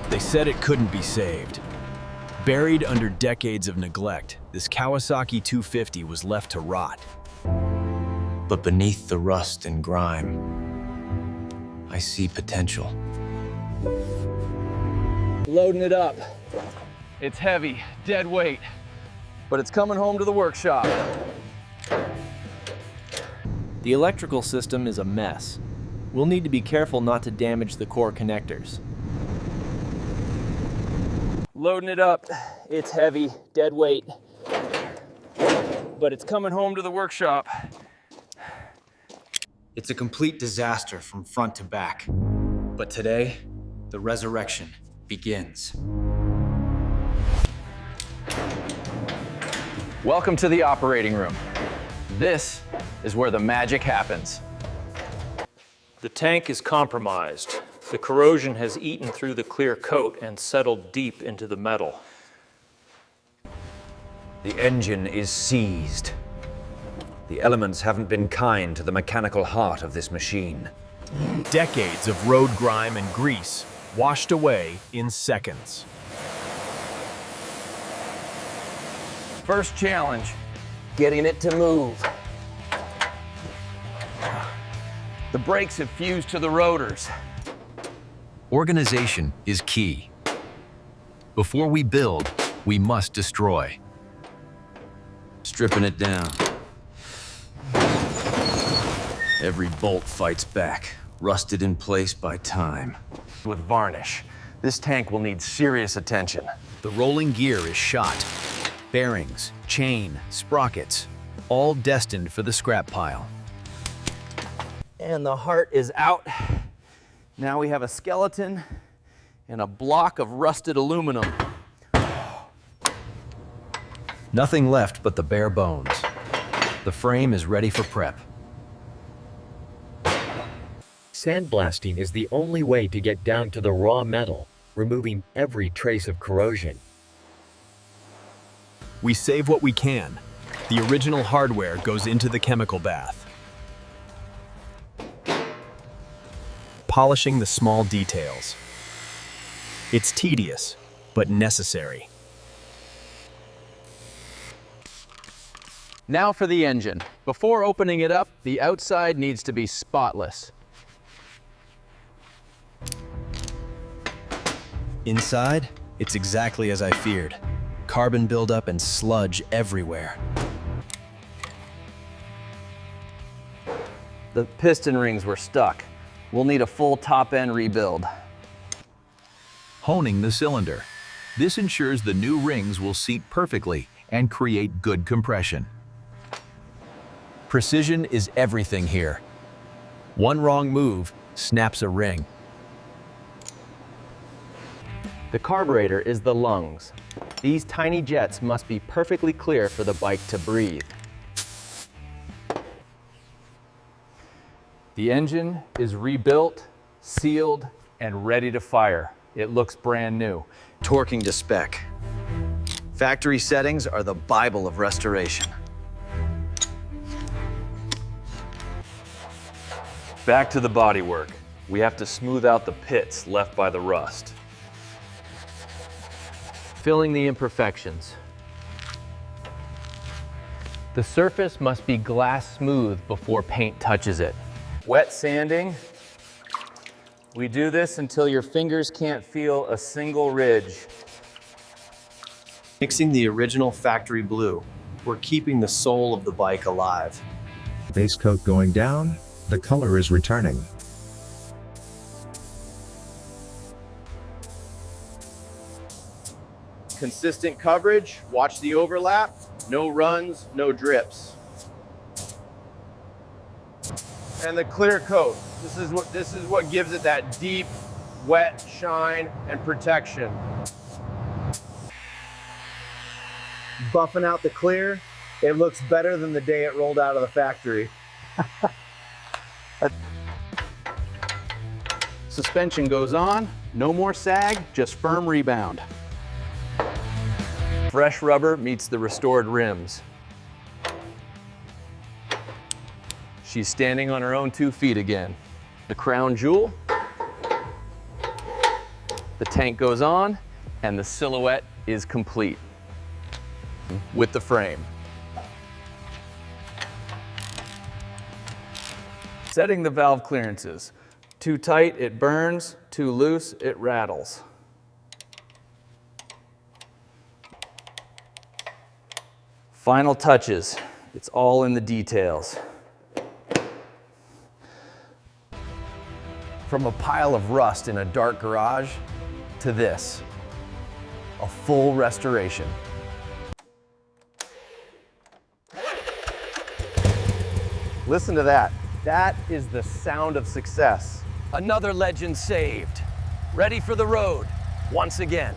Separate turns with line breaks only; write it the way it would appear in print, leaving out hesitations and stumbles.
They said it couldn't be saved. Buried under decades of neglect, this Kawasaki 250 was left to rot. But beneath the rust and grime, I see potential.
Loading it up. It's heavy, dead weight, but it's coming home to the workshop.
The electrical system is a mess. We'll need to be careful not to damage the core connectors.
Loading it up. It's heavy, dead weight, but it's coming home to the workshop.
It's a complete disaster from front to back. But today, the resurrection begins.
Welcome to the operating room. This is where the magic happens.
The tank is compromised. The corrosion has eaten through the clear coat and settled deep into the metal.
The engine is seized. The elements haven't been kind to the mechanical heart of this machine.
Decades of road grime and grease washed away in seconds.
First challenge, getting it to move. The brakes have fused to the rotors.
Organization is key. Before we build, we must destroy.
Stripping it down. Every bolt fights back, rusted in place by time.
With varnish, this tank will need serious attention.
The rolling gear is shot. Bearings, chain, sprockets, all destined for the scrap pile.
And the heart is out. Now we have a skeleton and a block of rusted aluminum.
Nothing left but the bare bones. The frame is ready for prep.
Sandblasting is the only way to get down to the raw metal, removing every trace of corrosion.
We save what we can. The original hardware goes into the chemical bath. Polishing the small details. It's tedious, but necessary.
Now for the engine. Before opening it up, the outside needs to be spotless.
Inside, it's exactly as I feared. Carbon buildup and sludge everywhere.
The piston rings were stuck. We'll need a full top-end rebuild.
Honing the cylinder. This ensures the new rings will seat perfectly and create good compression. Precision is everything here. One wrong move snaps a ring.
The carburetor is the lungs. These tiny jets must be perfectly clear for the bike to breathe.
The engine is rebuilt, sealed, and ready to fire. It looks brand new.
Torquing to spec. Factory settings are the Bible of restoration.
Back to the bodywork. We have to smooth out the pits left by the rust.
Filling the imperfections. The surface must be glass smooth before paint touches it.
Wet sanding. We do this until your fingers can't feel a single ridge.
Mixing the original factory blue. We're keeping the soul of the bike alive.
Base coat going down, the color is returning.
Consistent coverage, watch the overlap, no runs, no drips. And the clear coat. This is what gives it that deep, wet shine and protection. Buffing out the clear, it looks better than the day it rolled out of the factory. Suspension goes on, no more sag, just firm rebound. Fresh rubber meets the restored rims. She's standing on her own 2 feet again. The crown jewel. The tank goes on, and the silhouette is complete with the frame. Setting the valve clearances. Too tight, it burns. Too loose, it rattles. Final touches. It's all in the details. From a pile of rust in a dark garage to this, a full restoration. Listen to that. That is the sound of success. Another legend saved. Ready for the road once again.